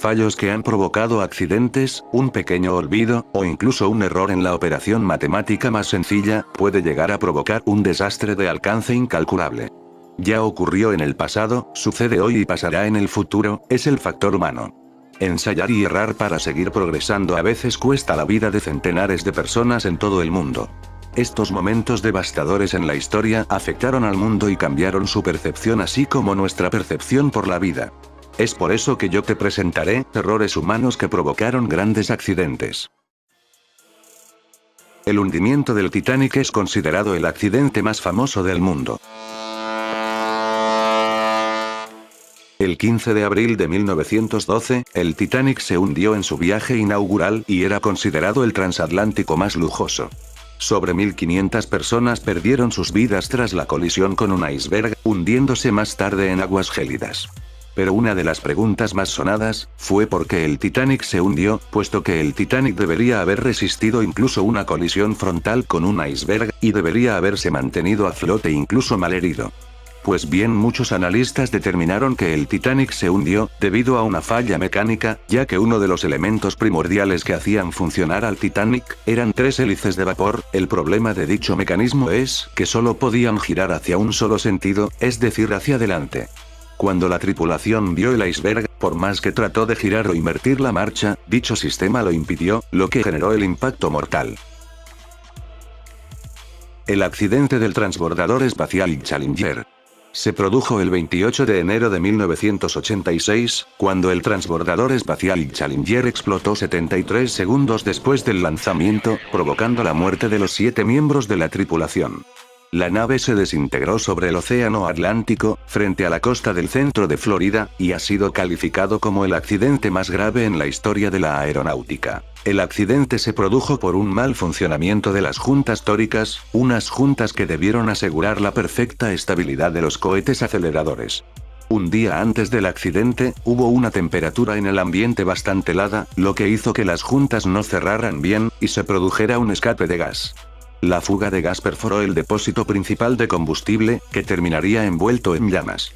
fallos que han provocado accidentes, un pequeño olvido, o incluso un error en la operación matemática más sencilla, puede llegar a provocar un desastre de alcance incalculable. Ya ocurrió en el pasado, sucede hoy y pasará en el futuro, es el factor humano. Ensayar y errar para seguir progresando a veces cuesta la vida de centenares de personas en todo el mundo. Estos momentos devastadores en la historia afectaron al mundo y cambiaron su percepción así como nuestra percepción por la vida. Es por eso que yo te presentaré errores humanos que provocaron grandes accidentes. El hundimiento del Titanic es considerado el accidente más famoso del mundo. El 15 de abril de 1912, el Titanic se hundió en su viaje inaugural y era considerado el transatlántico más lujoso. Sobre 1.500 personas perdieron sus vidas tras la colisión con un iceberg, hundiéndose más tarde en aguas gélidas. Pero una de las preguntas más sonadas fue por qué el Titanic se hundió, puesto que el Titanic debería haber resistido incluso una colisión frontal con un iceberg, y debería haberse mantenido a flote incluso malherido. Pues bien, muchos analistas determinaron que el Titanic se hundió debido a una falla mecánica, ya que uno de los elementos primordiales que hacían funcionar al Titanic eran 3 hélices de vapor. El problema de dicho mecanismo es que solo podían girar hacia un solo sentido, es decir, hacia adelante. Cuando la tripulación vio el iceberg, por más que trató de girar o invertir la marcha, dicho sistema lo impidió, lo que generó el impacto mortal. El accidente del transbordador espacial Challenger se produjo el 28 de enero de 1986, cuando el transbordador espacial Challenger explotó 73 segundos después del lanzamiento, provocando la muerte de los 7 miembros de la tripulación. La nave se desintegró sobre el Océano Atlántico, frente a la costa del centro de Florida, y ha sido calificado como el accidente más grave en la historia de la aeronáutica. El accidente se produjo por un mal funcionamiento de las juntas tóricas, unas juntas que debieron asegurar la perfecta estabilidad de los cohetes aceleradores. Un día antes del accidente, hubo una temperatura en el ambiente bastante helada, lo que hizo que las juntas no cerraran bien, y se produjera un escape de gas. La fuga de gas perforó el depósito principal de combustible, que terminaría envuelto en llamas.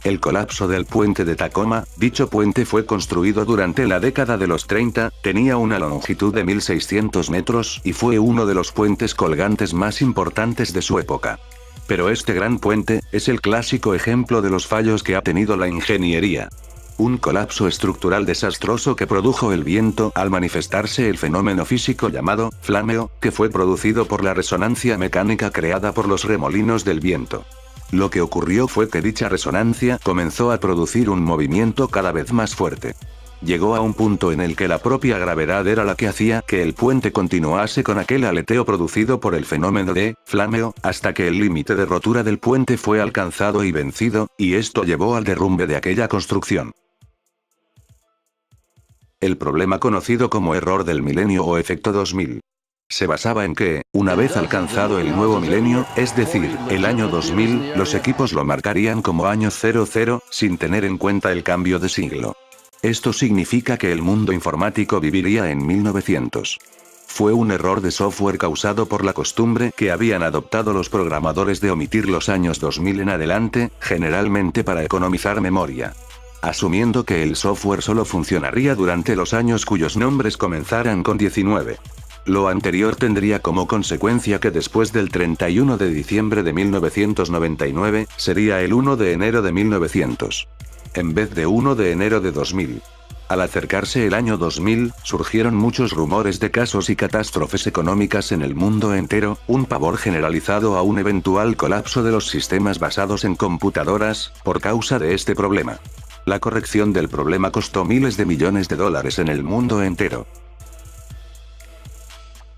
El colapso del puente de Tacoma. Dicho puente fue construido durante la década de los 30, tenía una longitud de 1.600 metros y fue uno de los puentes colgantes más importantes de su época. Pero este gran puente es el clásico ejemplo de los fallos que ha tenido la ingeniería. Un colapso estructural desastroso que produjo el viento al manifestarse el fenómeno físico llamado flameo, que fue producido por la resonancia mecánica creada por los remolinos del viento. Lo que ocurrió fue que dicha resonancia comenzó a producir un movimiento cada vez más fuerte. Llegó a un punto en el que la propia gravedad era la que hacía que el puente continuase con aquel aleteo producido por el fenómeno de flameo, hasta que el límite de rotura del puente fue alcanzado y vencido, y esto llevó al derrumbe de aquella construcción. El problema conocido como error del milenio o efecto 2000. Se basaba en que, una vez alcanzado el nuevo milenio, es decir, el año 2000, los equipos lo marcarían como año 00, sin tener en cuenta el cambio de siglo. Esto significa que el mundo informático viviría en 1900. Fue un error de software causado por la costumbre que habían adoptado los programadores de omitir los años 2000 en adelante, generalmente para economizar memoria. Asumiendo que el software solo funcionaría durante los años cuyos nombres comenzaran con 19. Lo anterior tendría como consecuencia que después del 31 de diciembre de 1999, sería el 1 de enero de 1900. En vez de 1 de enero de 2000. Al acercarse el año 2000, surgieron muchos rumores de casos y catástrofes económicas en el mundo entero, un pavor generalizado a un eventual colapso de los sistemas basados en computadoras, por causa de este problema. La corrección del problema costó miles de millones de dólares en el mundo entero.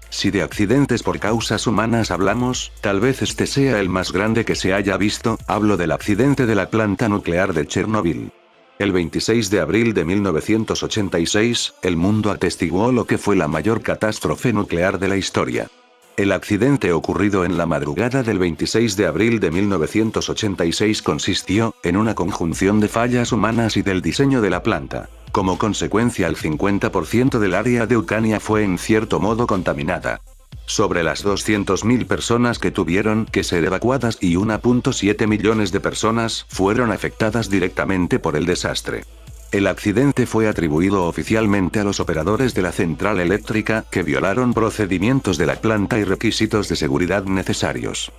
Si de accidentes por causas humanas hablamos, tal vez este sea el más grande que se haya visto. Hablo del accidente de la planta nuclear de Chernobyl. El 26 de abril de 1986, el mundo atestiguó lo que fue la mayor catástrofe nuclear de la historia. El accidente ocurrido en la madrugada del 26 de abril de 1986 consistió en una conjunción de fallas humanas y del diseño de la planta. Como consecuencia, el 50% del área de Ucrania fue en cierto modo contaminada. Sobre las 200.000 personas que tuvieron que ser evacuadas y 1.7 millones de personas fueron afectadas directamente por el desastre. El accidente fue atribuido oficialmente a los operadores de la central eléctrica, que violaron procedimientos de la planta y requisitos de seguridad necesarios.